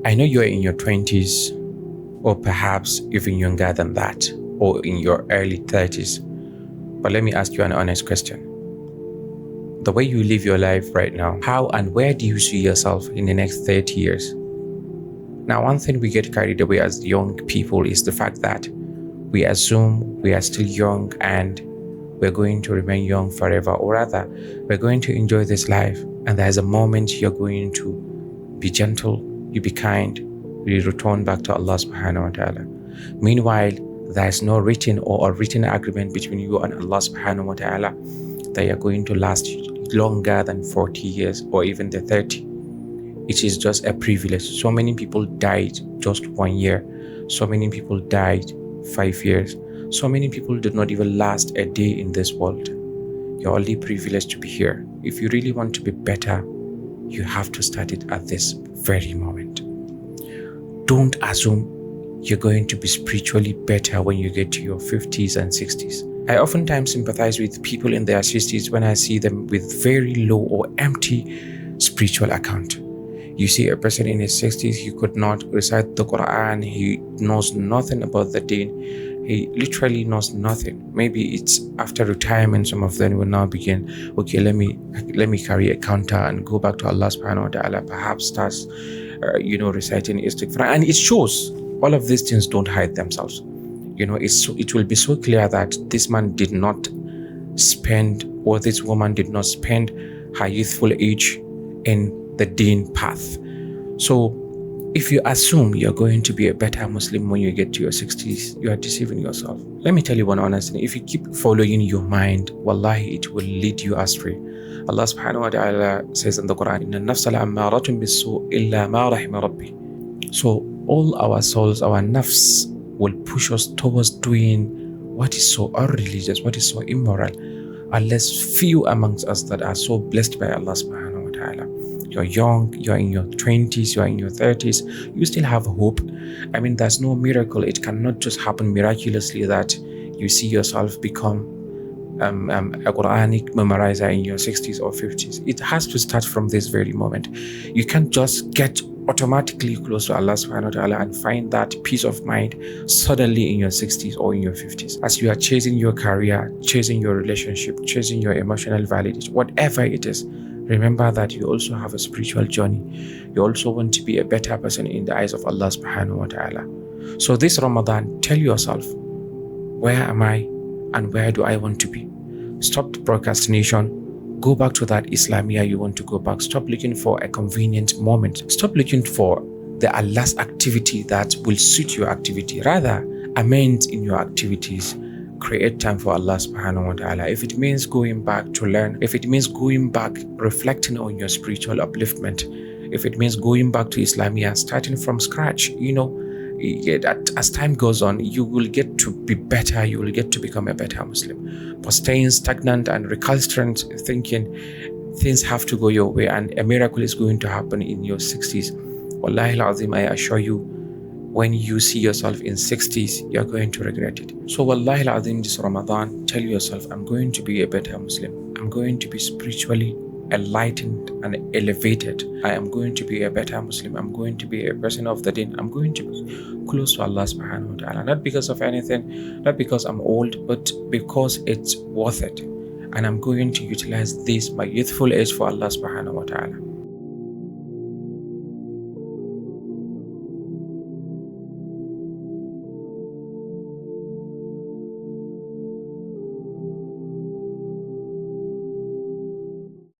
I know you're in your 20s, or perhaps even younger than that, or in your early 30s. But let me ask you an honest question. The way you live your life right now, how and where do you see yourself in the next 30 years? Now, one thing we get carried away as young people is the fact that we assume we are still young and we're going to remain young forever, or rather, we're going to enjoy this life, and there's a moment you're going to be gentle, you be kind, you return back to Allah subhanahu wa ta'ala. Meanwhile, there's no written or unwritten agreement between you and Allah subhanahu wa ta'ala that you're going to last longer than 40 years or even the 30. It is just a privilege. So many people died just 1 year. So many people died 5 years. So many people did not even last a day in this world. You're only privileged to be here. If you really want to be better, you have to start it at this very moment. Don't assume you're going to be spiritually better when you get to your 50s and 60s. I oftentimes sympathize with people in their 60s when I see them with very low or empty spiritual account. You see a person in his 60s, he could not recite the Quran, he knows nothing about the deen, he literally knows nothing. Maybe it's after retirement, some of them will now begin, okay, let me carry a counter and go back to Allah subhanahu wa ta'ala, perhaps starts reciting istighfar. And it shows all of these things don't hide themselves. It will be so clear that this man did not spend, or this woman did not spend her youthful age in the deen path. So if you assume you're going to be a better Muslim when you get to your 60s, you are deceiving yourself. Let me tell you one honest thing. If you keep following your mind, wallahi, it will lead you astray. Allah subhanahu wa ta'ala says in the Quran, Inna nafsa la'ammaratun bisu illa ma rahima rabbi. So all our souls, our nafs, will push us towards doing what is so unreligious, what is so immoral, unless few amongst us that are so blessed by Allah subhanahu wa ta'ala. You're young, you're in your 20s, you're in your 30s, you still have hope. I mean, there's no miracle. It cannot just happen miraculously that you see yourself become a Quranic memorizer in your 60s or 50s. It has to start from this very moment. You can't just get automatically close to Allah subhanahu wa ta'ala and find that peace of mind suddenly in your 60s or in your 50s. As you are chasing your career, chasing your relationship, chasing your emotional validation, whatever it is, remember that you also have a spiritual journey. You also want to be a better person in the eyes of Allah subhanahu wa ta'ala. So this Ramadan, tell yourself, where am I and where do I want to be? Stop the procrastination. Go back to that Islamia you want to go back. Stop looking for a convenient moment. Stop looking for the last activity that will suit your activity. Rather, amend in your activities. Create time for Allah subhanahu wa ta'ala. If it means going back to learn, if it means going back, reflecting on your spiritual upliftment, if it means going back to Islamia, starting from scratch, as time goes on, you will get to be better, you will get to become a better Muslim. But staying stagnant and recalcitrant, thinking things have to go your way and a miracle is going to happen in your 60s, wallahi al-azim, I assure you, when you see yourself in 60s, you're going to regret it. So wallahi al-azim, this Ramadan, tell yourself, I'm going to be a better Muslim. I'm going to be spiritually enlightened and elevated. I am going to be a better Muslim. I'm going to be a person of the deen. I'm going to be close to Allah subhanahu wa ta'ala. Not because of anything, not because I'm old, but because it's worth it. And I'm going to utilize this, my youthful age, for Allah subhanahu wa ta'ala.